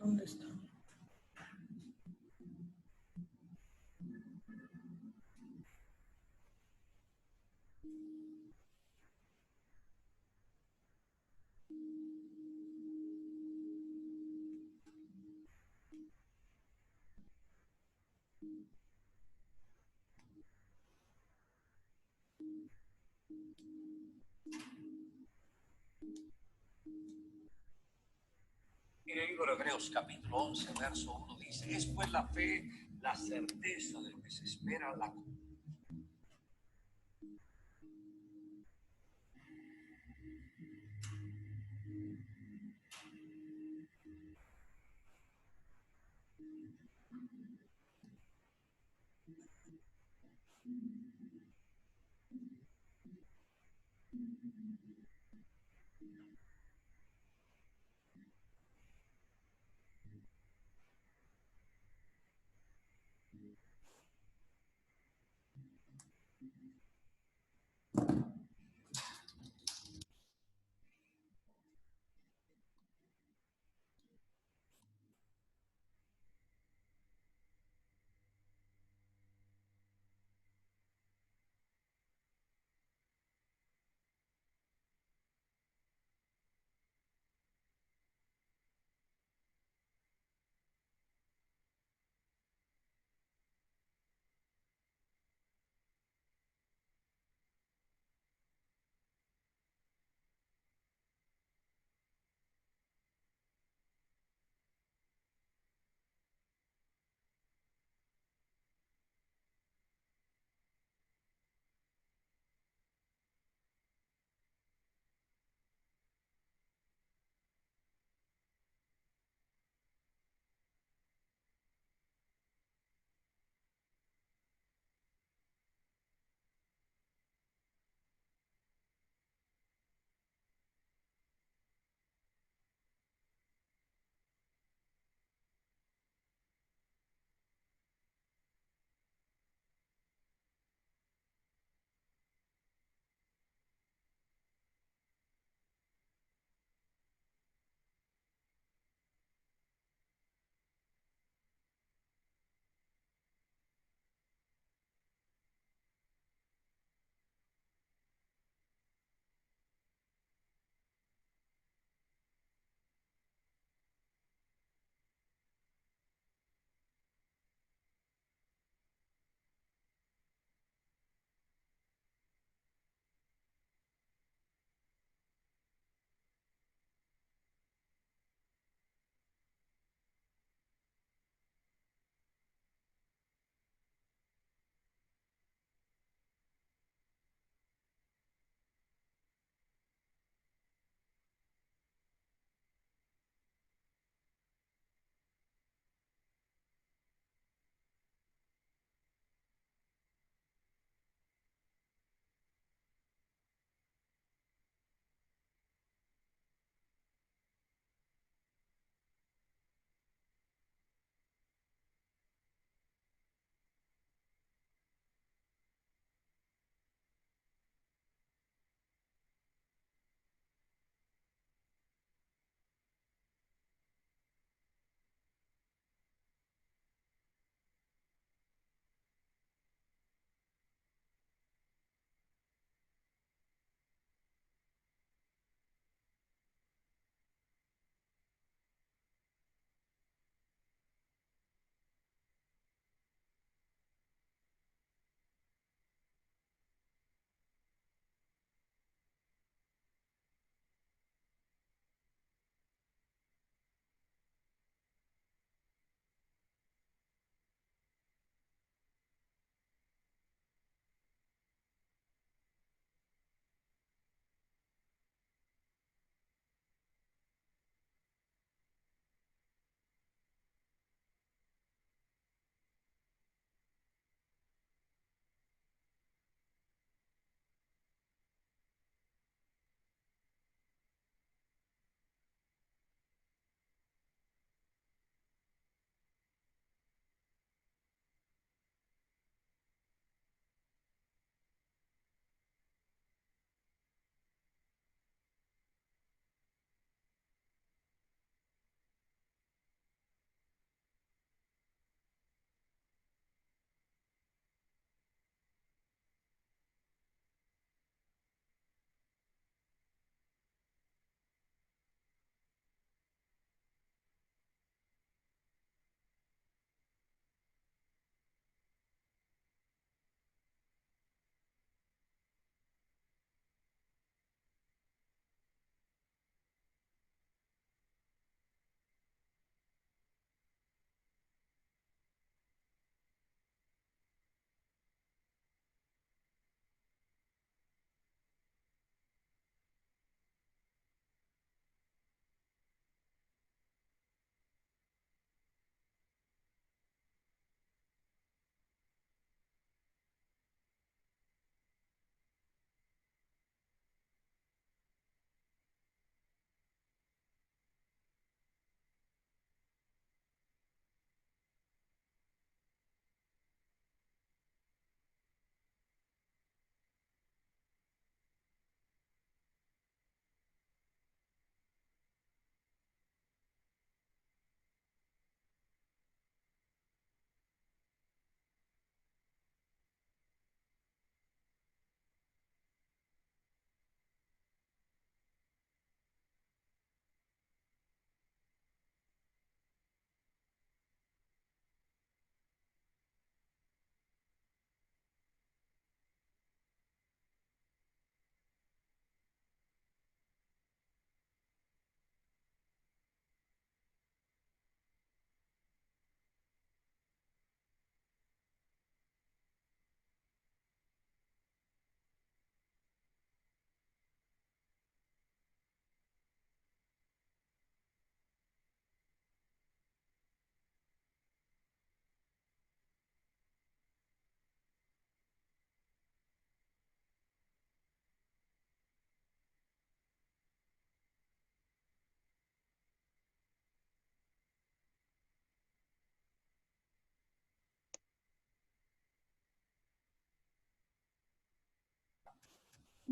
¿Dónde está? En el libro de Hebreos capítulo 11, verso 1 dice, es pues la fe, la certeza de lo que se espera, la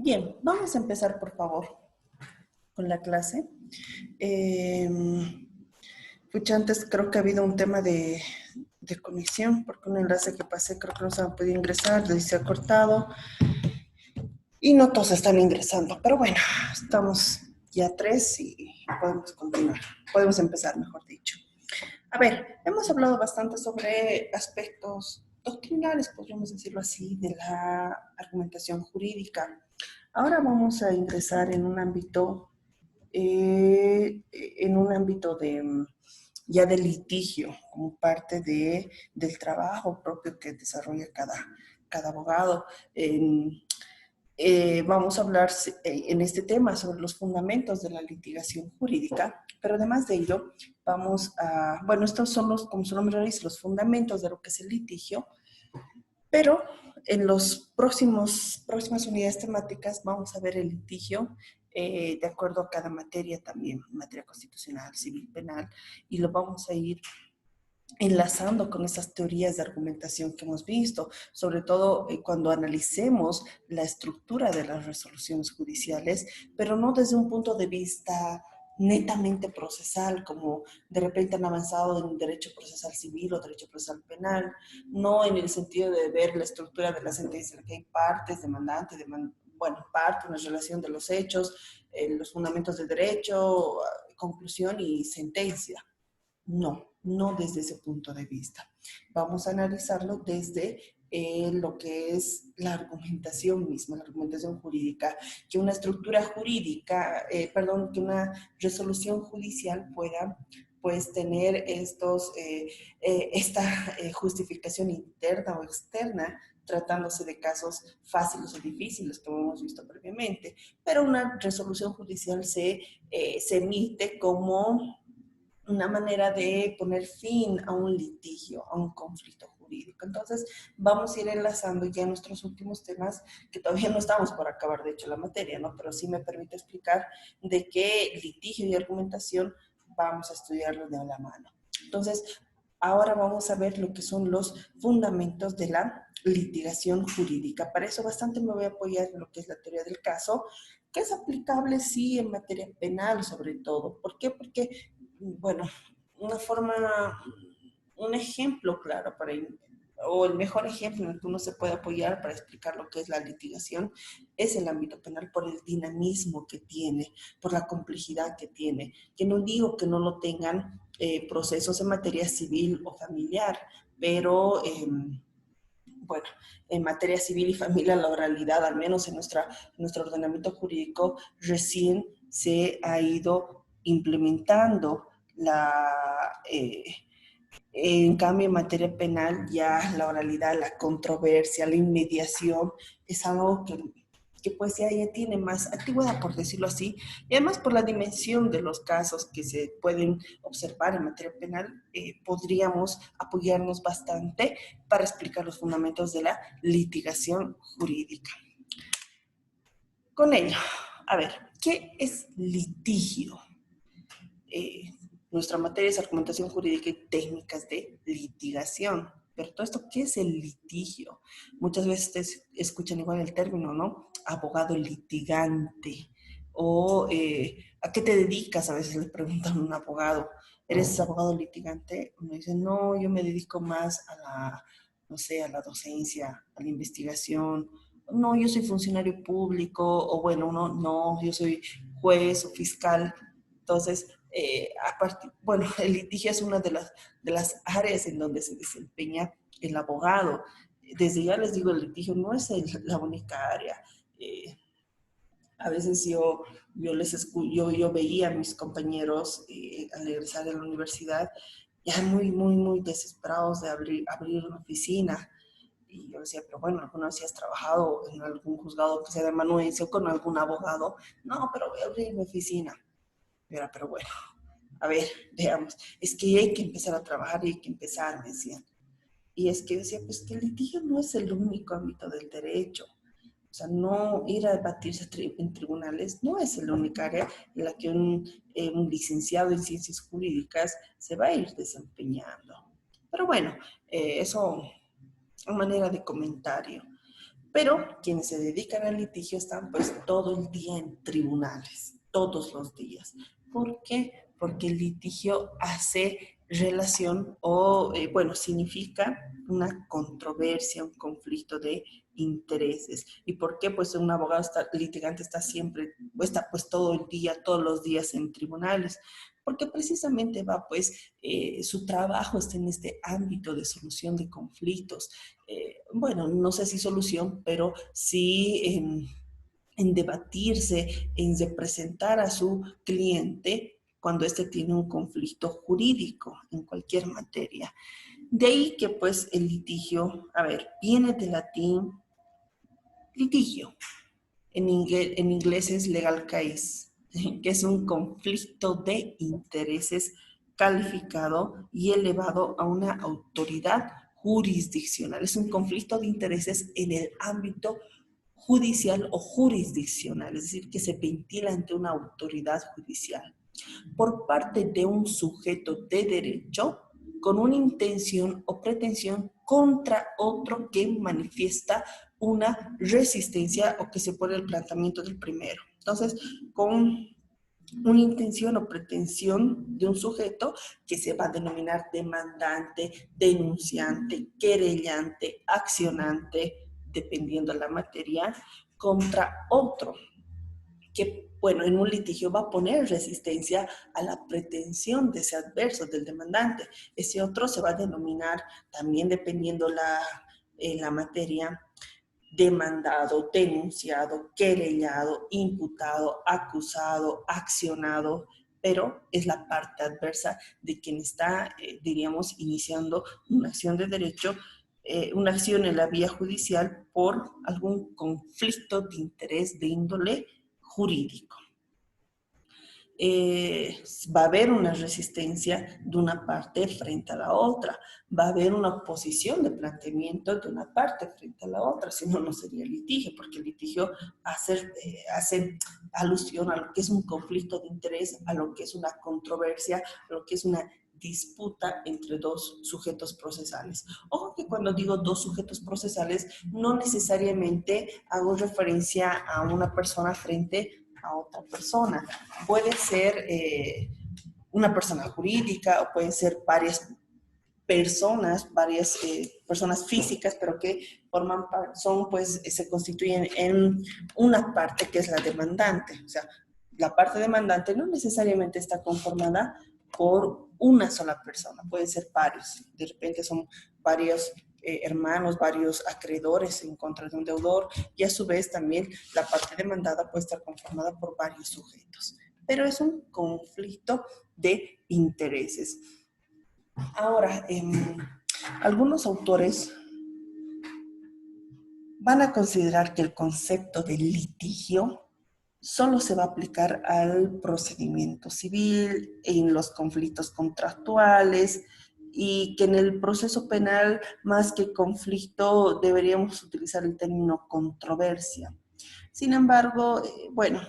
Bien, vamos a empezar, por favor, con la clase. Eh, Pucha, antes creo que ha habido un tema de conexión, porque un enlace que pasé creo que no se han podido ingresar, se ha cortado y no todos están ingresando. Pero bueno, estamos ya tres y podemos continuar. Podemos empezar, mejor dicho. A ver, hemos hablado bastante sobre aspectos doctrinales, podríamos decirlo así, de la argumentación jurídica. Ahora vamos a ingresar en un ámbito de ya de litigio, como parte del trabajo propio que desarrolla cada abogado. Vamos a hablar en este tema sobre los fundamentos de la litigación jurídica, pero además de ello, bueno, estos son como su nombre lo dice, los fundamentos de lo que es el litigio, pero en los próximas unidades temáticas vamos a ver el litigio de acuerdo a cada materia también, materia constitucional, civil, penal, y lo vamos a ir enlazando con esas teorías de argumentación que hemos visto, sobre todo cuando analicemos la estructura de las resoluciones judiciales, pero no desde un punto de vista netamente procesal, como de repente han avanzado en derecho procesal civil o derecho procesal penal, no en el sentido de ver la estructura de la sentencia, que hay partes, demandante, bueno, parte, una relación de los hechos, los fundamentos del derecho, conclusión y sentencia. No, no desde ese punto de vista. Vamos a analizarlo desde lo que es la argumentación misma, la argumentación jurídica, que una estructura jurídica, que una resolución judicial pueda pues tener esta justificación interna o externa, tratándose de casos fáciles o difíciles, como hemos visto previamente, pero una resolución judicial se emite como una manera de poner fin a un litigio, a un conflicto jurídico. Entonces, vamos a ir enlazando ya nuestros últimos temas, que todavía no estamos por acabar, de hecho, la materia, ¿no? Pero sí me permite explicar de qué litigio y argumentación vamos a estudiarlo de la mano. Entonces, ahora vamos a ver lo que son los fundamentos de la litigación jurídica. Para eso bastante me voy a apoyar en lo que es la teoría del caso, que es aplicable, sí, en materia penal sobre todo. ¿Por qué? Porque bueno, un ejemplo claro o el mejor ejemplo en el que uno se puede apoyar para explicar lo que es la litigación es el ámbito penal por el dinamismo que tiene, por la complejidad que tiene. Que no digo que no lo tengan procesos en materia civil o familiar, pero bueno, en materia civil y familiar, la oralidad, al menos en nuestro ordenamiento jurídico, recién se ha ido implementando en cambio, en materia penal, ya la oralidad, la controversia, la inmediación, es algo que pues ya tiene más antigüedad, por decirlo así, y además por la dimensión de los casos que se pueden observar en materia penal, podríamos apoyarnos bastante para explicar los fundamentos de la litigación jurídica. Con ello, a ver, ¿qué es litigio? Nuestra materia es argumentación jurídica y técnicas de litigación. Pero todo esto, ¿qué es el litigio? Muchas veces ustedes escuchan igual el término, ¿no? Abogado litigante. O ¿a qué te dedicas? A veces le preguntan a un abogado, ¿eres abogado litigante? Uno dice, no, yo me dedico más no sé, a la docencia, a la investigación. No, yo soy funcionario público, o bueno, no, yo soy juez o fiscal. Entonces, bueno, el litigio es una de las áreas en donde se desempeña el abogado. Desde ya les digo, el litigio no es la única área. A veces yo veía a mis compañeros al egresar de la universidad ya muy desesperados de abrir una oficina. Y yo decía, pero bueno, ¿alguna vez si has trabajado en algún juzgado que sea de amanuense o con algún abogado? No, pero voy a abrir mi oficina. Pero bueno, a ver, veamos, es que hay que empezar a trabajar y hay que empezar, me decían. Y es que yo decía, pues que el litigio no es el único ámbito del derecho. O sea, no ir a debatirse en tribunales no es la única área en la que un licenciado en ciencias jurídicas se va a ir desempeñando. Pero bueno, eso a manera de comentario. Pero quienes se dedican al litigio están pues todo el día en tribunales, todos los días. ¿Por qué? Porque el litigio hace relación o, bueno, significa una controversia, un conflicto de intereses. ¿Y por qué? Pues un abogado litigante está siempre, está pues todo el día, todos los días en tribunales, porque precisamente va pues, su trabajo está en este ámbito de solución de conflictos. Bueno, no sé si solución, pero sí en debatirse, en representar a su cliente cuando éste tiene un conflicto jurídico en cualquier materia. De ahí que pues el litigio, a ver, viene del latín litigio, en inglés es legal case, que es un conflicto de intereses calificado y elevado a una autoridad jurisdiccional. Es un conflicto de intereses en el ámbito judicial o jurisdiccional, es decir, que se ventila ante una autoridad judicial por parte de un sujeto de derecho con una intención o pretensión contra otro que manifiesta una resistencia o que se pone el planteamiento del primero. Entonces, con una intención o pretensión de un sujeto que se va a denominar demandante, denunciante, querellante, accionante, dependiendo de la materia, contra otro que, bueno, en un litigio va a poner resistencia a la pretensión de ese adverso, del demandante. Ese otro se va a denominar, también dependiendo la materia, demandado, denunciado, querellado, imputado, acusado, accionado, pero es la parte adversa de quien está, diríamos, iniciando una acción de derecho, una acción en la vía judicial por algún conflicto de interés de índole jurídico. Va a haber una resistencia de una parte frente a la otra, va a haber una oposición de planteamiento de una parte frente a la otra, si no, no sería litigio, porque el litigio hace alusión a lo que es un conflicto de interés, a lo que es una controversia, a lo que es una disputa entre dos sujetos procesales. Ojo que cuando digo dos sujetos procesales, no necesariamente hago referencia a una persona frente a otra persona. Puede ser una persona jurídica o pueden ser varias personas físicas, pero que forman son, pues, se constituyen en una parte que es la demandante. O sea, la parte demandante no necesariamente está conformada por una sola persona, pueden ser varios. De repente son varios hermanos, varios acreedores en contra de un deudor, y a su vez también la parte demandada puede estar conformada por varios sujetos. Pero es un conflicto de intereses. Ahora, algunos autores van a considerar que el concepto de litigio solo se va a aplicar al procedimiento civil, en los conflictos contractuales, y que en el proceso penal, más que conflicto, deberíamos utilizar el término controversia. Sin embargo, bueno,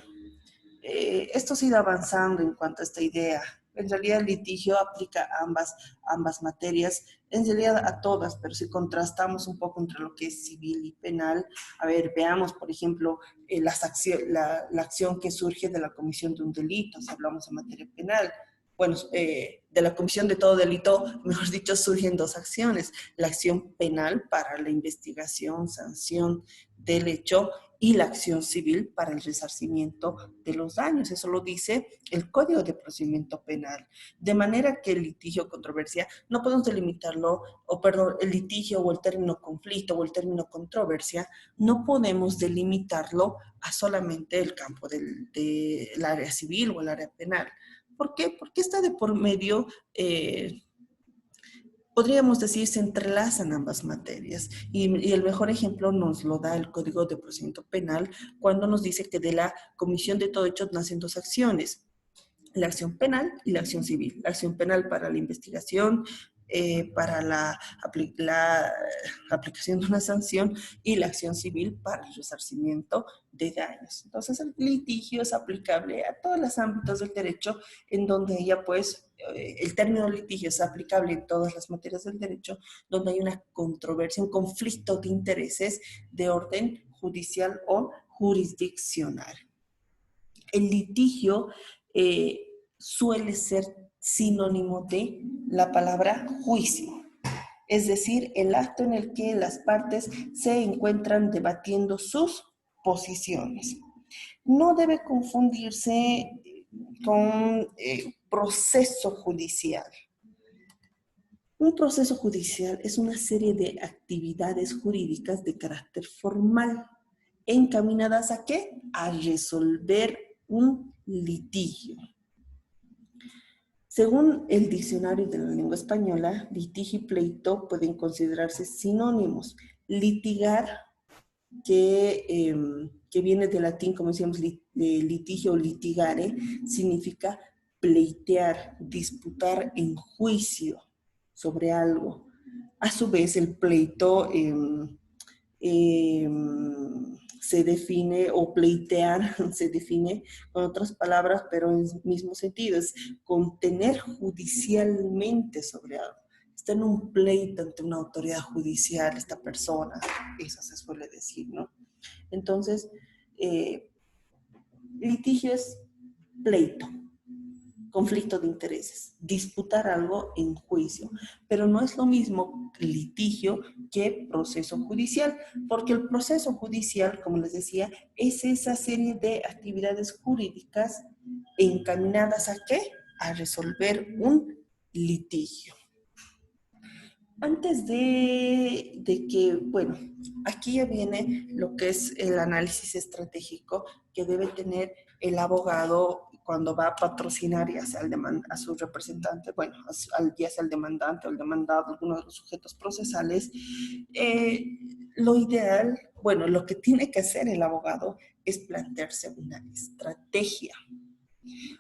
esto ha ido avanzando en cuanto a esta idea. En realidad el litigio aplica a ambas materias, en realidad a todas, pero si contrastamos un poco entre lo que es civil y penal, a ver, veamos, por ejemplo, la acción que surge de la comisión de un delito, si hablamos de materia penal. Bueno, de la comisión de todo delito, mejor dicho, surgen dos acciones. La acción penal para la investigación, sanción del hecho, y la acción civil para el resarcimiento de los daños. Eso lo dice el Código de Procedimiento Penal. De manera que el litigio o controversia no podemos delimitarlo, o perdón, el litigio o el término conflicto o el término controversia, no podemos delimitarlo a solamente el campo del área civil o el área penal. ¿Por qué? Porque está de por medio, podríamos decir, se entrelazan ambas materias. Y el mejor ejemplo nos lo da el Código de Procedimiento Penal cuando nos dice que de la comisión de todo hecho nacen dos acciones: la acción penal y la acción civil. La acción penal para la investigación para la aplicación de una sanción y la acción civil para el resarcimiento de daños. Entonces, el litigio es aplicable a todos los ámbitos del derecho en donde ella, pues, el término litigio es aplicable en todas las materias del derecho, donde hay una controversia, un conflicto de intereses de orden judicial o jurisdiccional. El litigio suele ser sinónimo de la palabra juicio, es decir, el acto en el que las partes se encuentran debatiendo sus posiciones. No debe confundirse con proceso judicial. Un proceso judicial es una serie de actividades jurídicas de carácter formal, encaminadas ¿a qué? A resolver un litigio. Según el diccionario de la lengua española, litigio y pleito pueden considerarse sinónimos. Litigar, que viene del latín, como decíamos, litigio o litigare, significa pleitear, disputar en juicio sobre algo. A su vez, el pleito se define, o pleitear se define con otras palabras, pero en el mismo sentido, es contener judicialmente sobre algo. Está en un pleito ante una autoridad judicial esta persona, eso se suele decir, ¿no? Entonces, litigio es pleito, conflicto de intereses, disputar algo en juicio, pero no es lo mismo litigio que proceso judicial, porque el proceso judicial, como les decía, es esa serie de actividades jurídicas encaminadas ¿a qué? A resolver un litigio. Antes de que, bueno, aquí ya viene lo que es el análisis estratégico que debe tener el abogado cuando va a patrocinar ya sea a su representante, bueno, ya sea el demandante o el demandado, alguno de los sujetos procesales. Lo ideal, bueno, lo que tiene que hacer el abogado es plantearse una estrategia.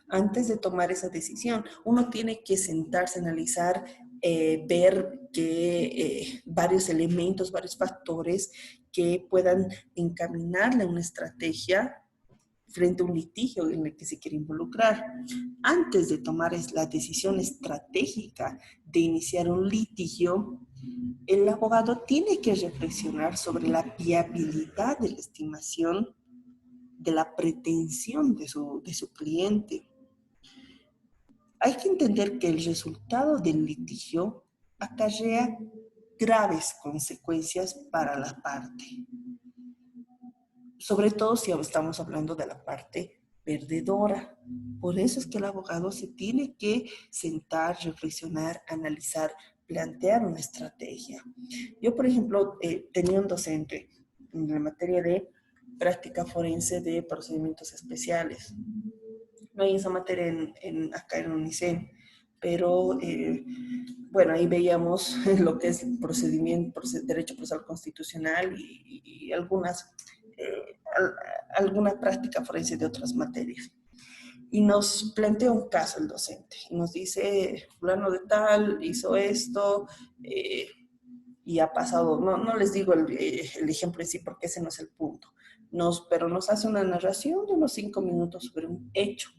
Antes de tomar esa decisión, uno tiene que sentarse, analizar, ver que varios elementos, varios factores que puedan encaminarle a una estrategia frente a un litigio en el que se quiere involucrar. Antes de tomar la decisión estratégica de iniciar un litigio, el abogado tiene que reflexionar sobre la viabilidad de la estimación de la pretensión de su cliente. Hay que entender que el resultado del litigio acarrea graves consecuencias para la parte, sobre todo si estamos hablando de la parte perdedora. Por eso es que el abogado se tiene que sentar, reflexionar, analizar, plantear una estrategia. Yo, por ejemplo, tenía un docente en la materia de práctica forense de procedimientos especiales. No hay esa materia acá en UNICEN, pero bueno, ahí veíamos lo que es procedimiento, derecho procesal constitucional y alguna práctica forense de otras materias. Y nos plantea un caso el docente, y nos dice, fulano de tal hizo esto, y ha pasado, no les digo el ejemplo en sí porque ese no es el punto, pero nos hace una narración de unos 5 minutos sobre un hecho.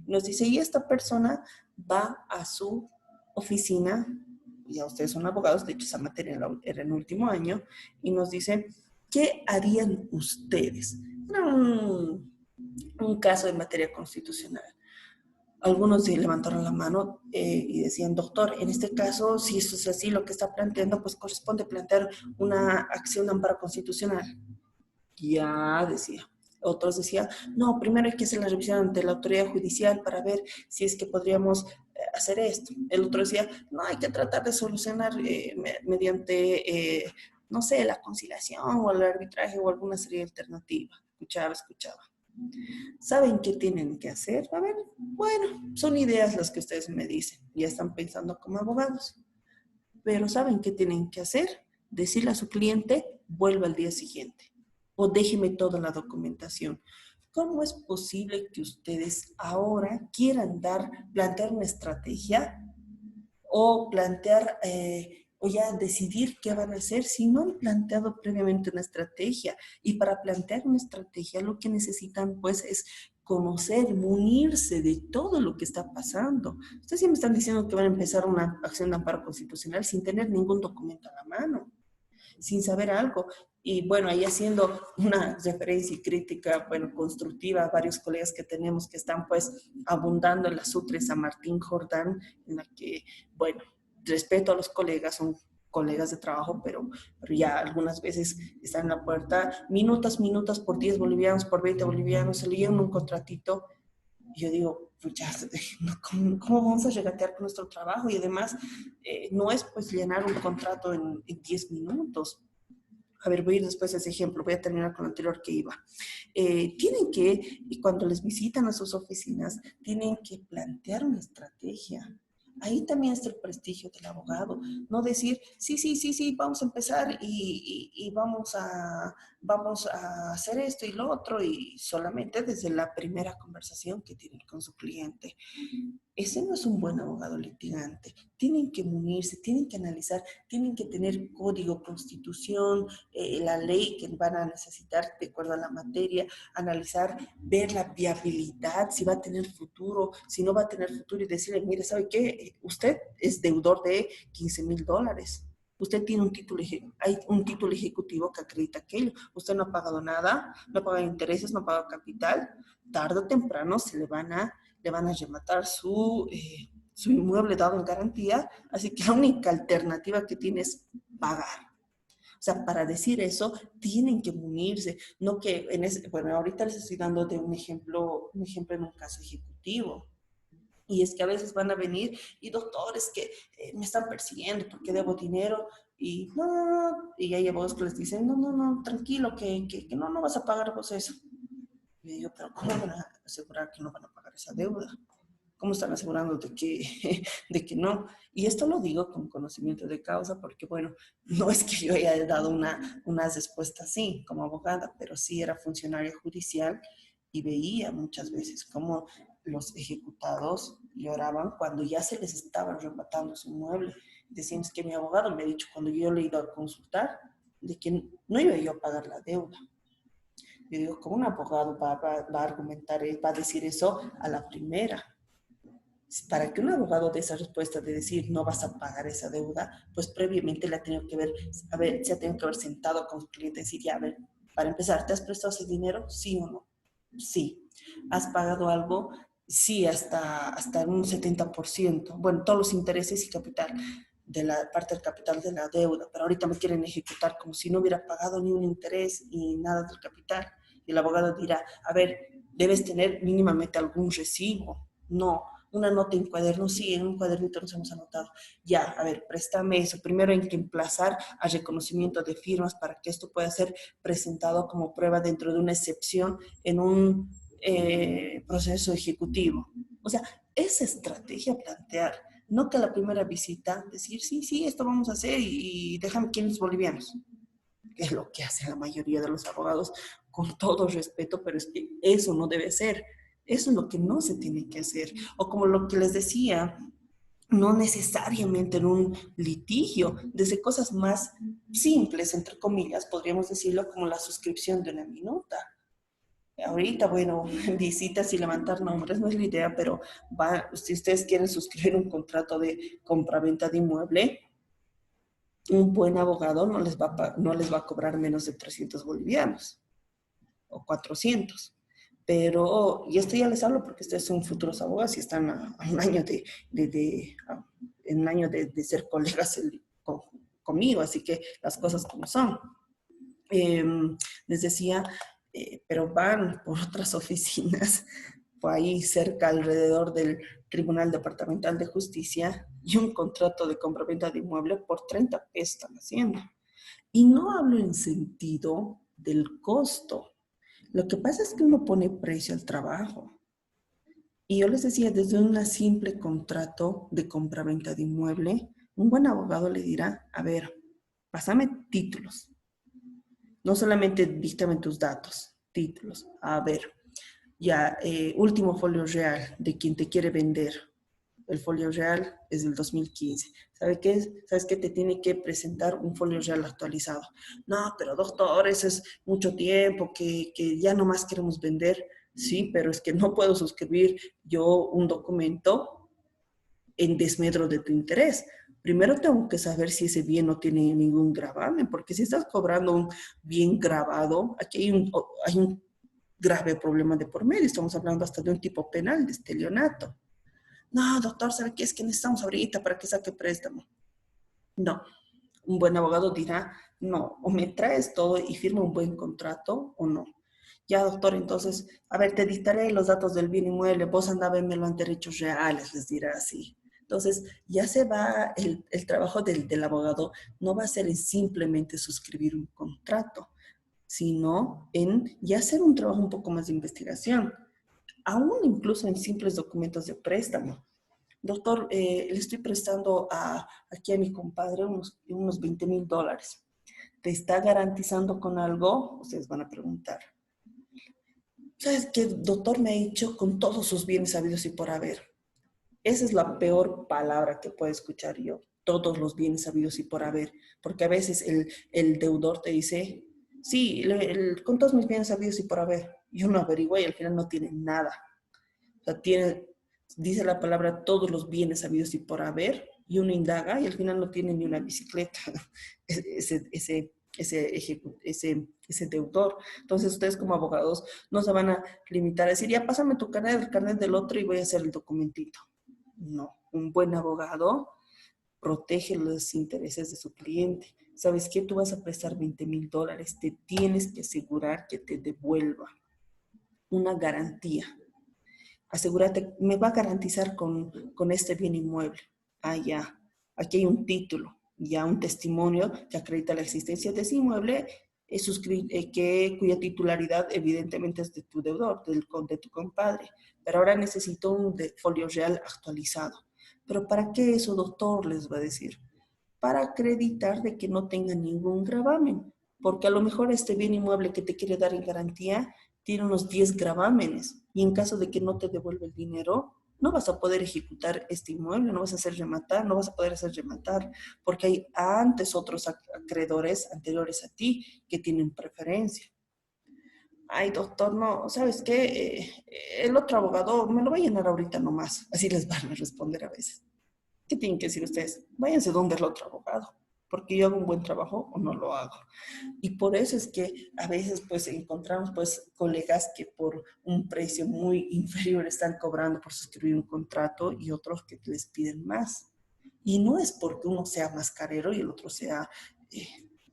Nos dice, y esta persona va a su oficina, ya ustedes son abogados, de hecho esa materia era en último año, y nos dice, ¿qué harían ustedes? Era un caso de materia constitucional. Algunos levantaron la mano y decían, doctor, en este caso, si eso es así, lo que está planteando, pues corresponde plantear una acción de amparo constitucional. Ya, decía. Otros decían, no, primero hay que hacer la revisión ante la autoridad judicial para ver si es que podríamos hacer esto. El otro decía, no, hay que tratar de solucionar mediante, no sé, la conciliación o el arbitraje o alguna serie alternativa. Escuchaba. ¿Saben qué tienen que hacer? A ver, bueno, son ideas las que ustedes me dicen. Ya están pensando como abogados. Pero ¿saben qué tienen que hacer? Decirle a su cliente, vuelva al día siguiente. O déjeme toda la documentación. ¿Cómo es posible que ustedes ahora quieran plantear una estrategia o plantear o ya decidir qué van a hacer si no han planteado previamente una estrategia. Y para plantear una estrategia lo que necesitan pues es conocer, munirse de todo lo que está pasando. Ustedes sí me están diciendo que van a empezar una acción de amparo constitucional sin tener ningún documento a la mano, sin saber algo. Y bueno, ahí haciendo una referencia y crítica, bueno, constructiva a varios colegas que tenemos que están pues abundando en la Sutre San Martín Jordán, en la que, bueno, respeto a los colegas, son colegas de trabajo, pero ya algunas veces están en la puerta, minutas por 10 bolivianos, por 20 bolivianos, se le llevan un contratito. Y yo digo, pucha, ¿cómo vamos a regatear con nuestro trabajo? Y además, no es pues llenar un contrato en 10 minutos. A ver, voy a ir después a ese ejemplo, voy a terminar con lo anterior que iba. Tienen que, y cuando les visitan a sus oficinas, tienen que plantear una estrategia. Ahí también está el prestigio del abogado. No decir, sí, vamos a empezar y vamos a hacer esto y lo otro, y solamente desde la primera conversación que tienen con su cliente. Ese no es un buen abogado litigante. Tienen que munirse, tienen que analizar, tienen que tener código, constitución, la ley que van a necesitar de acuerdo a la materia, analizar, ver la viabilidad, si va a tener futuro, si no va a tener futuro, y decirle, mire, ¿sabe qué? Usted es deudor de $15,000. Usted tiene hay un título ejecutivo que acredita aquello. Usted no ha pagado nada, no ha pagado intereses, no ha pagado capital. Tarde o temprano le van a rematar su inmueble dado en garantía, así que la única alternativa que tiene es pagar. O sea, para decir eso, tienen que munirse, no que bueno, ahorita les estoy dando de un ejemplo en un caso ejecutivo. Y es que a veces van a venir y doctores que me están persiguiendo porque debo dinero y no, y hay abogados que les dicen, no, tranquilo, que no vas a pagar vos eso. Y yo digo, pero ¿cómo van a asegurar que no van a pagar esa deuda? ¿Cómo están asegurando de que, de que no? Y esto lo digo con conocimiento de causa porque, bueno, no es que yo haya dado una respuesta así como abogada, pero sí era funcionaria judicial y veía muchas veces cómo los ejecutados lloraban cuando ya se les estaba rematando su inmueble. Decían, es que mi abogado me ha dicho cuando yo le he ido a consultar de que no iba yo a pagar la deuda. Yo digo, ¿cómo un abogado va a argumentar, va a decir eso a la primera? Para que un abogado dé esa respuesta de decir no vas a pagar esa deuda, pues previamente le ha tenido que se ha tenido que haber sentado con su cliente y decir, ya, a ver, para empezar, ¿te has prestado ese dinero? ¿Sí o no? Sí. ¿Has pagado algo? Sí, hasta un 70%. Bueno, todos los intereses y capital, de la parte del capital de la deuda, pero ahorita me quieren ejecutar como si no hubiera pagado ni un interés y nada del capital. Y el abogado dirá, a ver, debes tener mínimamente algún recibo. No, una nota en cuaderno, sí, en un cuadernito nos hemos anotado. Ya, a ver, préstame eso. Primero hay que emplazar a reconocimiento de firmas para que esto pueda ser presentado como prueba dentro de una excepción en un proceso ejecutivo. O sea, esa estrategia plantear, no que a la primera visita decir, sí, esto vamos a hacer y déjame quiénes bolivianos, que es lo que hace la mayoría de los abogados, con todo respeto, pero es que eso no debe ser. Eso es lo que no se tiene que hacer. O como lo que les decía, no necesariamente en un litigio, desde cosas más simples, entre comillas, podríamos decirlo, como la suscripción de una minuta. Ahorita, bueno, visitas y levantar nombres no es la idea, pero si ustedes quieren suscribir un contrato de compraventa de inmueble, un buen abogado no les va a cobrar menos de 300 bolivianos o 400. Pero, y esto ya les hablo porque ustedes son futuros abogados y están a un año en un año de ser colegas conmigo, así que las cosas como son. Les decía, pero van por otras oficinas, por ahí cerca, alrededor del Tribunal Departamental de Justicia, y un contrato de compraventa de inmueble por 30 pesos están haciendo. Y no hablo en sentido del costo. Lo que pasa es que uno pone precio al trabajo. Y yo les decía, desde un simple contrato de compraventa de inmueble, un buen abogado le dirá, a ver, pásame títulos. No solamente díctame tus datos, títulos. A ver, ya, último folio real de quien te quiere vender. el folio real es del 2015. ¿Sabe qué es? ¿Sabes qué? Te tiene que presentar un folio real actualizado. No, pero doctor, eso es mucho tiempo, que ya no más queremos vender. Sí, pero es que no puedo suscribir yo un documento en desmedro de tu interés. Primero tengo que saber si ese bien no tiene ningún gravamen, porque si estás cobrando un bien grabado, aquí hay un grave problema de por medio. Estamos hablando hasta de un tipo penal de estelionato. No, doctor, ¿sabe qué es que necesitamos ahorita para que saque préstamo? No, un buen abogado dirá, no, o me traes todo y firma un buen contrato o no. Ya, doctor, entonces, a ver, te dictaré los datos del bien inmueble, vos anda, vémelo ante derechos reales, les dirá así. Entonces, ya se va, el trabajo del abogado no va a ser en simplemente suscribir un contrato, sino en ya hacer un trabajo un poco más de investigación, aún incluso en simples documentos de préstamo. Doctor, le estoy prestando aquí a mi compadre unos $20,000. ¿Te está garantizando con algo? Ustedes van a preguntar. ¿Sabes qué, doctor? Me ha dicho con todos sus bienes habidos y por haber. Esa es la peor palabra que puedo escuchar yo. Todos los bienes habidos y por haber. Porque a veces el deudor te dice, sí, con todos mis bienes habidos y por haber. Y uno averigua y al final no tiene nada. O sea, dice la palabra todos los bienes habidos y por haber, y uno indaga y al final no tiene ni una bicicleta, ese deudor. Entonces ustedes como abogados no se van a limitar a decir, ya pásame tu carnet, el carnet del otro y voy a hacer el documentito. No, un buen abogado protege los intereses de su cliente. ¿Sabes qué? Tú vas a prestar $20,000, te tienes que asegurar que te devuelva una garantía. Asegúrate, me va a garantizar con este bien inmueble. Ah, ya, aquí hay un título, ya un testimonio que acredita la existencia de ese inmueble, cuya titularidad evidentemente es de tu deudor, de tu compadre. Pero ahora necesito un folio real actualizado. ¿Pero para qué eso, doctor? Les va a decir. Para acreditar de que no tenga ningún gravamen, porque a lo mejor este bien inmueble que te quiere dar en garantía tiene unos 10 gravámenes y en caso de que no te devuelva el dinero, no vas a poder ejecutar este inmueble, no vas a hacer rematar, no vas a poder hacer rematar, porque hay antes otros acreedores anteriores a ti que tienen preferencia. Ay, doctor, no, ¿sabes qué? El otro abogado me lo va a llenar ahorita nomás. Así les van a responder a veces. ¿Qué tienen que decir ustedes? Váyanse donde el otro abogado, porque yo hago un buen trabajo o no lo hago. Y por eso es que a veces pues encontramos pues colegas que por un precio muy inferior están cobrando por suscribir un contrato y otros que les piden más. Y no es porque uno sea más carero y el otro sea eh,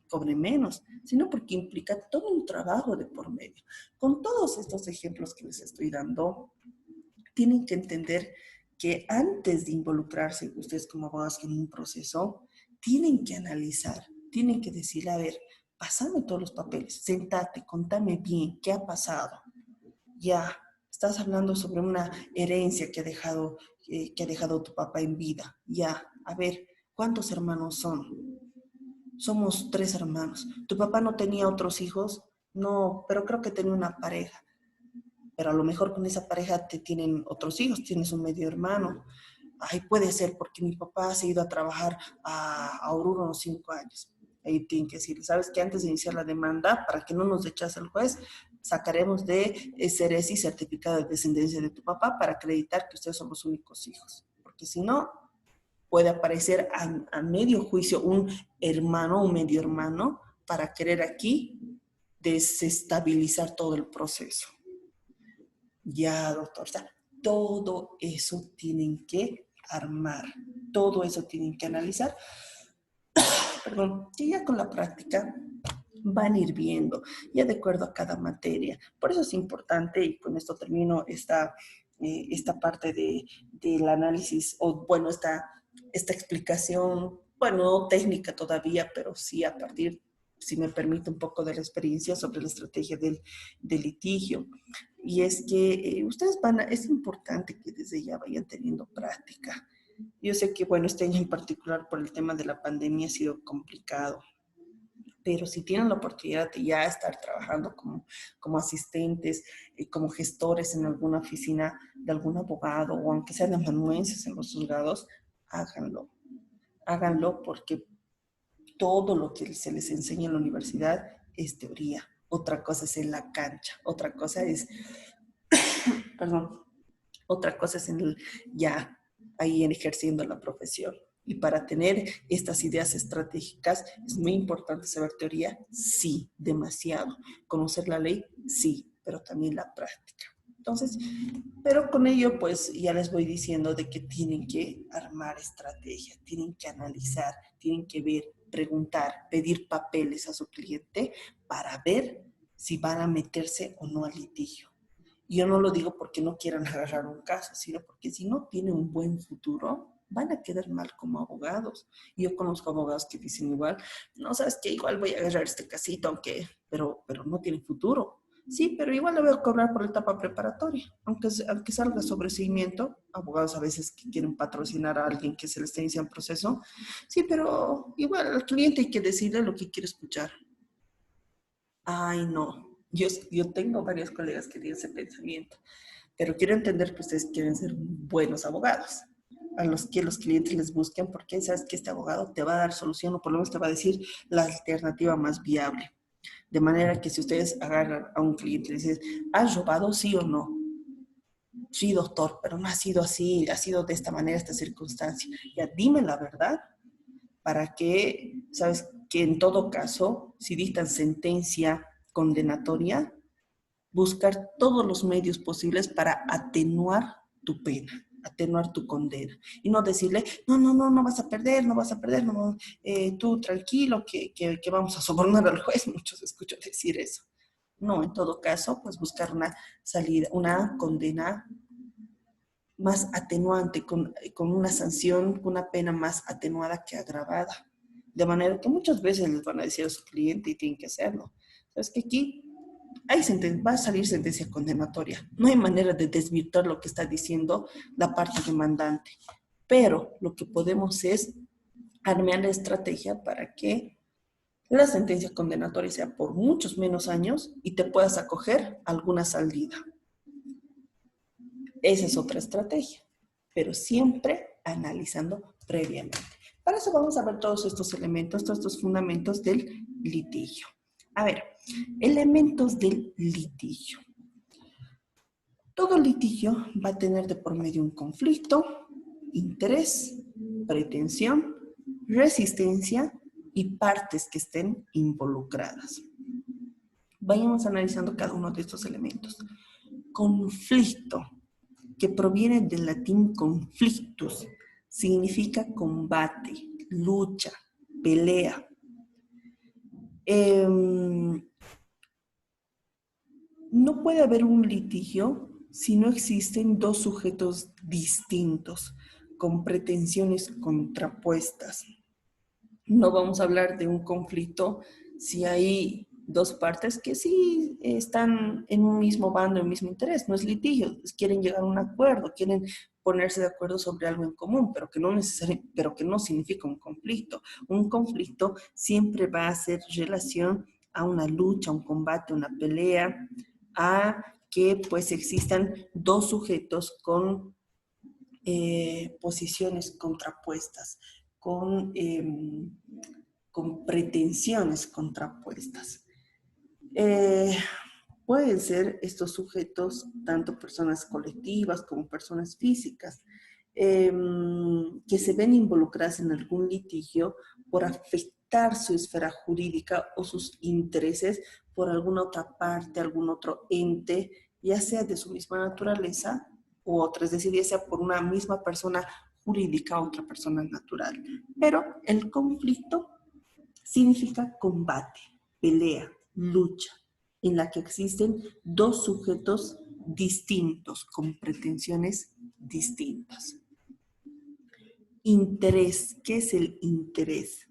cobre menos, sino porque implica todo un trabajo de por medio. Con todos estos ejemplos que les estoy dando, tienen que entender que antes de involucrarse ustedes como abogados en un proceso, tienen que analizar, tienen que decir, a ver, pásame todos los papeles, sentate, contame bien, ¿qué ha pasado? Ya, estás hablando sobre una herencia que ha dejado tu papá en vida. Ya, a ver, ¿cuántos hermanos son? Somos 3 hermanos. ¿Tu papá no tenía otros hijos? No, pero creo que tenía una pareja, pero a lo mejor con esa pareja te tienen otros hijos, tienes un medio hermano. Ay, puede ser porque mi papá se ha ido a trabajar a Oruro unos 5 años. Ahí tienen que decir, ¿sabes qué? Antes de iniciar la demanda, para que no nos rechace el juez, sacaremos de Ceresi certificado de descendencia de tu papá para acreditar que ustedes son los únicos hijos. Porque si no, puede aparecer a medio juicio un hermano, un medio hermano, para querer aquí desestabilizar todo el proceso. Ya, doctor, o sea, todo eso tienen que armar, todo eso tienen que analizar, perdón, que ya con la práctica van a ir viendo, ya de acuerdo a cada materia. Por eso es importante, y con esto termino esta parte del análisis, o bueno, esta explicación, bueno, no técnica todavía, pero sí a partir, si me permite, un poco de la experiencia sobre la estrategia del litigio. Y es que es importante que desde ya vayan teniendo práctica. Yo sé que, bueno, este año en particular por el tema de la pandemia ha sido complicado, Pero si tienen la oportunidad de ya estar trabajando como asistentes, como gestores en alguna oficina de algún abogado o aunque sean amanuenses en los juzgados, háganlo. Háganlo porque todo lo que se les enseña en la universidad es teoría. Otra cosa es en la cancha, otra cosa es, perdón, otra cosa es en el, ya ahí ejerciendo la profesión. Y para tener estas ideas estratégicas es muy importante saber teoría, sí, demasiado. Conocer la ley, sí, pero también la práctica. Entonces, pero con ello, pues ya les voy diciendo de que tienen que armar estrategia, tienen que analizar, tienen que ver, preguntar, pedir papeles a su cliente para ver si van a meterse o no al litigio. Yo no lo digo porque no quieran agarrar un caso, sino porque si no tienen un buen futuro, van a quedar mal como abogados. Yo conozco abogados que dicen igual, no, sabes que igual voy a agarrar este casito, pero no tienen futuro. Sí, pero igual le voy a cobrar por la etapa preparatoria, aunque salga sobre seguimiento. Abogados a veces que quieren patrocinar a alguien que se les inicia en proceso. Sí, pero igual al cliente hay que decirle lo que quiere escuchar. Ay, no. Yo tengo varios colegas que tienen ese pensamiento, pero quiero entender que ustedes quieren ser buenos abogados, a los que los clientes les busquen, porque sabes que este abogado te va a dar solución o por lo menos te va a decir la alternativa más viable. De manera que si ustedes agarran a un cliente y le dicen, ¿has robado sí o no? Sí, doctor, pero no ha sido así, ha sido de esta manera, esta circunstancia. Ya dime la verdad para que, sabes, que en todo caso, si dictan sentencia condenatoria, buscar todos los medios posibles para atenuar tu pena, atenuar tu condena. Y no decirle, no vas a perder, no vas a perder, no, tú tranquilo, que vamos a sobornar al juez. Muchos escucho decir eso. No, en todo caso, pues buscar una salida, una condena más atenuante, con una sanción, con una pena más atenuada que agravada. De manera que muchas veces les van a decir a su cliente y tienen que hacerlo. Sabes que aquí va a salir sentencia condenatoria. No hay manera de desvirtuar lo que está diciendo la parte demandante. Pero lo que podemos es armar la estrategia para que la sentencia condenatoria sea por muchos menos años y te puedas acoger a alguna salida. Esa es otra estrategia, pero siempre analizando previamente. Para eso vamos a ver todos estos elementos, todos estos fundamentos del litigio. A ver, elementos del litigio. Todo litigio va a tener de por medio un conflicto, interés, pretensión, resistencia y partes que estén involucradas. Vayamos analizando cada uno de estos elementos. Conflicto, que proviene del latín conflictus, significa combate, lucha, pelea. No puede haber un litigio si no existen dos sujetos distintos, con pretensiones contrapuestas. No vamos a hablar de un conflicto si hay dos partes que sí están en un mismo bando, en un mismo interés. No es litigio, quieren llegar a un acuerdo, quieren ponerse de acuerdo sobre algo en común, pero que no significa un conflicto. Un conflicto siempre va a hacer relación a una lucha, un combate, una pelea, a que pues existan dos sujetos con posiciones contrapuestas, con pretensiones contrapuestas. Pueden ser estos sujetos tanto personas colectivas como personas físicas que se ven involucradas en algún litigio por afectar su esfera jurídica o sus intereses por alguna otra parte, algún otro ente, ya sea de su misma naturaleza u otra, es decir, ya sea por una misma persona jurídica o otra persona natural. Pero el conflicto significa combate, pelea, lucha, en la que existen dos sujetos distintos, con pretensiones distintas. Interés, ¿qué es el interés?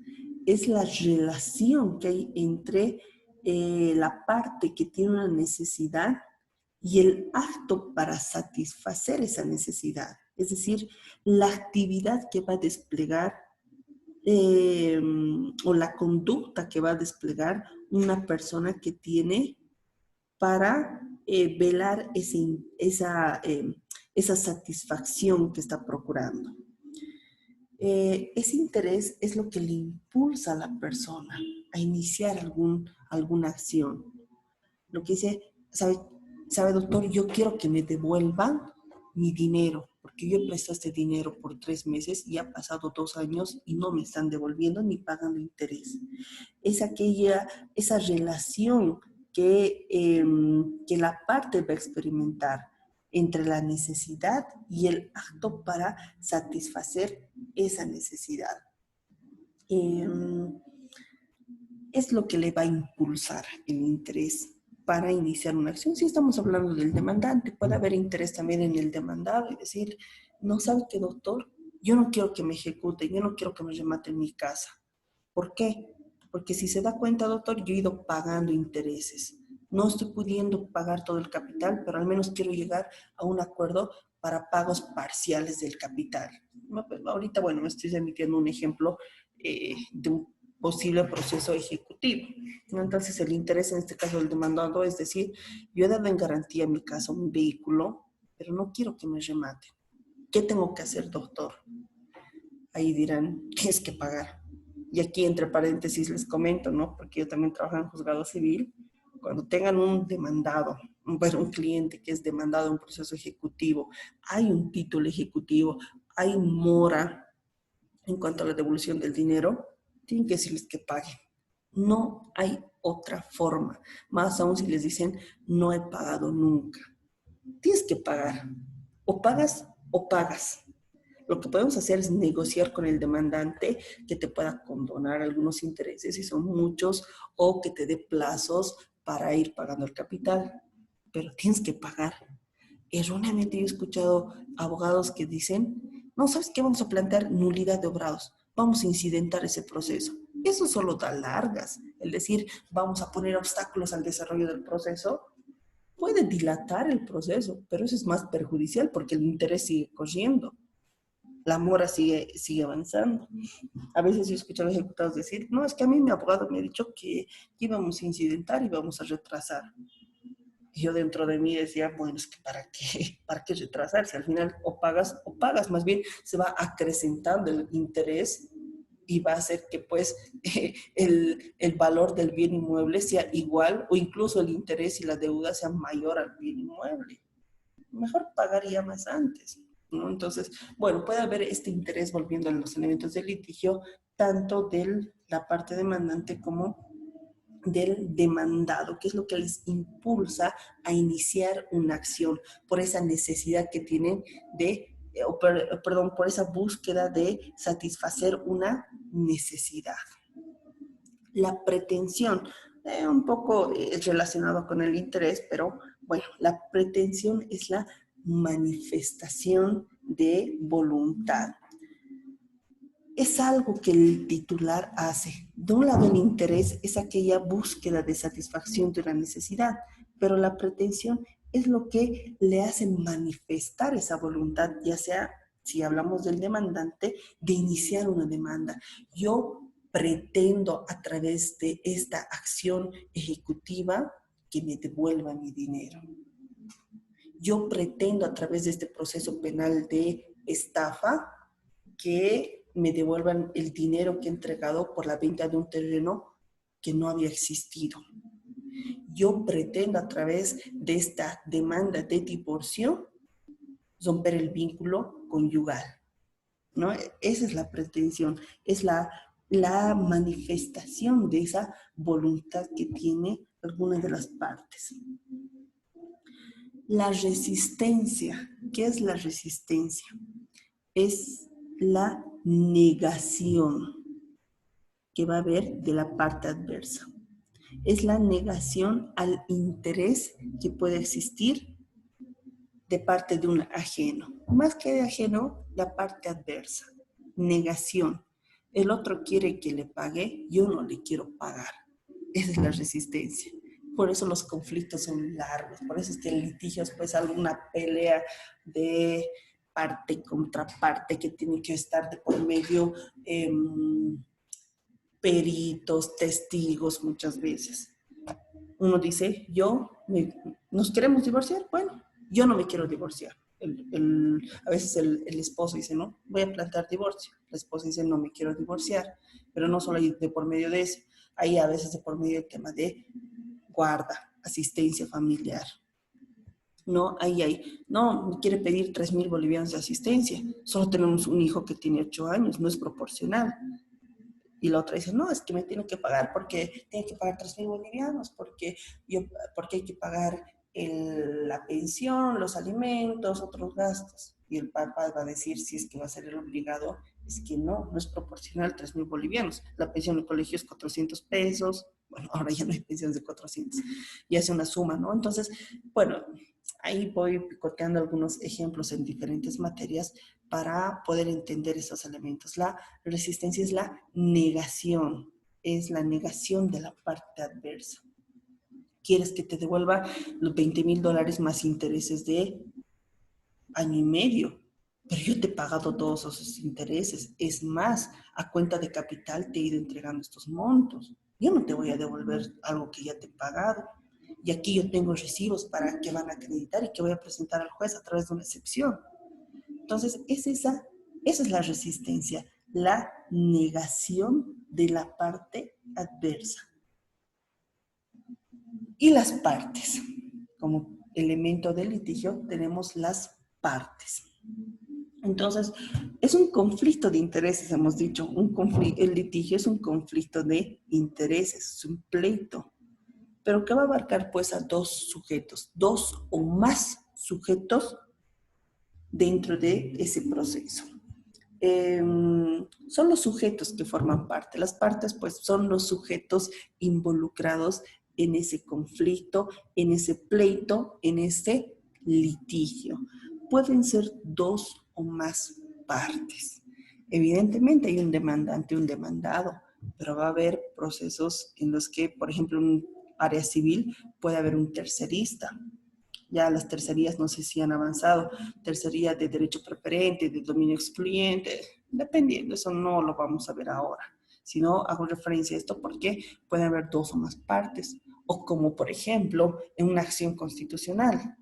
Es la relación que hay entre la parte que tiene una necesidad y el acto para satisfacer esa necesidad. Es decir, la actividad que va a desplegar o la conducta que va a desplegar una persona que tiene para velar esa satisfacción que está procurando. Ese interés es lo que le impulsa a la persona a iniciar alguna acción. Lo que dice, sabe doctor, yo quiero que me devuelvan mi dinero, porque yo he prestado este dinero por 3 meses y ha pasado 2 años y no me están devolviendo ni pagando interés. Es esa relación que la parte va a experimentar entre la necesidad y el acto para satisfacer esa necesidad. Es lo que le va a impulsar el interés para iniciar una acción. Si estamos hablando del demandante, puede haber interés también en el demandado y decir, no sabe qué doctor, yo no quiero que me ejecuten, yo no quiero que me rematen mi casa. ¿Por qué? Porque si se da cuenta, doctor, yo he ido pagando intereses. No estoy pudiendo pagar todo el capital, pero al menos quiero llegar a un acuerdo para pagos parciales del capital. Ahorita, bueno, me estoy emitiendo un ejemplo de un posible proceso ejecutivo. Entonces, el interés en este caso del demandado es decir, yo he dado en garantía mi casa, mi vehículo, pero no quiero que me rematen. ¿Qué tengo que hacer, doctor? Ahí dirán, tienes que pagar. Y aquí entre paréntesis les comento, ¿no? Porque yo también trabajo en juzgado civil. Cuando tengan un demandado, un cliente que es demandado en un proceso ejecutivo, hay un título ejecutivo, hay mora en cuanto a la devolución del dinero, tienen que decirles que paguen. No hay otra forma. Más aún si les dicen, no he pagado nunca. Tienes que pagar. O pagas o pagas. Lo que podemos hacer es negociar con el demandante que te pueda condonar algunos intereses, si son muchos, o que te dé plazos para ir pagando el capital. Pero tienes que pagar. Erróneamente yo he escuchado abogados que dicen, no, ¿sabes qué? Vamos a plantear nulidad de obrados. Vamos a incidentar ese proceso. Eso solo da largas. El decir, vamos a poner obstáculos al desarrollo del proceso, puede dilatar el proceso, pero eso es más perjudicial porque el interés sigue corriendo, la mora sigue avanzando. A veces yo escucho a los ejecutados decir, no, es que a mí mi abogado me ha dicho que íbamos a incidentar y vamos a retrasar. Y yo dentro de mí decía, bueno, es que ¿para qué? ¿Para qué retrasarse? Al final o pagas, más bien se va acrecentando el interés y va a hacer que pues el valor del bien inmueble sea igual o incluso el interés y la deuda sea mayor al bien inmueble. Mejor pagaría más antes, ¿no? Entonces, bueno, puede haber este interés volviendo a los elementos del litigio, tanto de la parte demandante como del demandado, que es lo que les impulsa a iniciar una acción por esa necesidad que tienen por esa búsqueda de satisfacer una necesidad. La pretensión, un poco relacionado con el interés, pero bueno, la pretensión es la manifestación de voluntad. Es algo que el titular hace. De un lado, el interés es aquella búsqueda de satisfacción de una necesidad, pero la pretensión es lo que le hace manifestar esa voluntad, ya sea, si hablamos del demandante, de iniciar una demanda. Yo pretendo a través de esta acción ejecutiva que me devuelva mi dinero. Yo pretendo a través de este proceso penal de estafa que me devuelvan el dinero que he entregado por la venta de un terreno que no había existido. Yo pretendo a través de esta demanda de divorcio romper el vínculo conyugal, ¿no? Esa es la pretensión, es la manifestación de esa voluntad que tiene alguna de las partes. La resistencia, ¿qué es la resistencia? Es la negación que va a haber de la parte adversa. Es la negación al interés que puede existir de parte de un ajeno. Más que de ajeno, la parte adversa. Negación. El otro quiere que le pague, yo no le quiero pagar. Esa es la resistencia. Por eso los conflictos son largos, por eso es que el litigio es pues alguna pelea de parte y contraparte, que tiene que estar de por medio peritos, testigos muchas veces. Uno dice, ¿nos queremos divorciar? Bueno, yo no me quiero divorciar. A veces el esposo dice, no, voy a plantear divorcio. La esposa dice, no me quiero divorciar. Pero no solo hay de por medio de eso, hay a veces de por medio del tema de guarda, asistencia familiar. No, no, me quiere pedir 3,000 bolivianos de asistencia. Solo tenemos un hijo que tiene 8 años, no es proporcional. Y la otra dice, no, es que me tiene que pagar porque tiene que pagar 3,000 bolivianos, porque hay que pagar la pensión, los alimentos, otros gastos. Y el papá va a decir, si es que va a ser el obligado, es que no es proporcional 3,000 bolivianos. La pensión en el colegio es 400 pesos. Bueno, ahora ya no hay pensiones de 400. Y hace una suma, ¿no? Entonces, bueno, ahí voy picoteando algunos ejemplos en diferentes materias para poder entender esos elementos. La resistencia es la negación de la parte adversa. Quieres que te devuelva los $20,000 más intereses de año y medio, pero yo te he pagado todos esos intereses. Es más, a cuenta de capital te he ido entregando estos montos. Yo no te voy a devolver algo que ya te he pagado. Y aquí yo tengo recibos para que van a acreditar y que voy a presentar al juez a través de una excepción. Entonces, esa es la resistencia, la negación de la parte adversa. Y las partes. Como elemento del litigio tenemos las partes. Entonces, es un conflicto de intereses, hemos dicho. El litigio es un conflicto de intereses, es un pleito. Pero que va a abarcar pues a dos sujetos, dos o más sujetos dentro de ese proceso. Son los sujetos que forman parte. Las partes pues son los sujetos involucrados en ese conflicto, en ese pleito, en ese litigio. Pueden ser dos o más partes. Evidentemente hay un demandante y un demandado, pero va a haber procesos en los que, por ejemplo, en un área civil puede haber un tercerista. Ya las tercerías no sé si han avanzado, tercería de derecho preferente, de dominio excluyente, dependiendo, eso no lo vamos a ver ahora. Si no, hago referencia a esto porque puede haber dos o más partes, o como por ejemplo en una acción constitucional,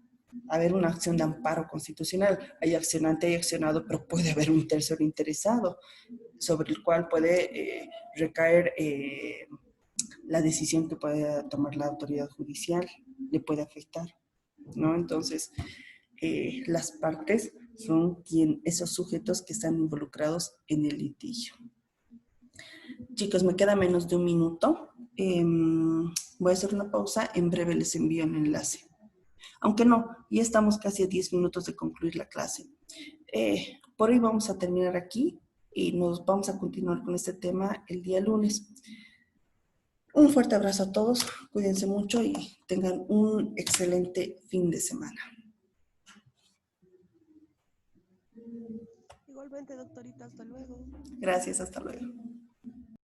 haber una acción de amparo constitucional, hay accionante y accionado, pero puede haber un tercero interesado sobre el cual puede recaer la decisión que puede tomar la autoridad judicial, le puede afectar, ¿no? Entonces, las partes son esos sujetos que están involucrados en el litigio. Chicos, me queda menos de un minuto. Voy a hacer una pausa, en breve les envío el enlace. Aunque no, ya estamos casi a 10 minutos de concluir la clase. Por hoy vamos a terminar aquí y nos vamos a continuar con este tema el día lunes. Un fuerte abrazo a todos, cuídense mucho y tengan un excelente fin de semana. Igualmente, doctorita, hasta luego. Gracias, hasta luego.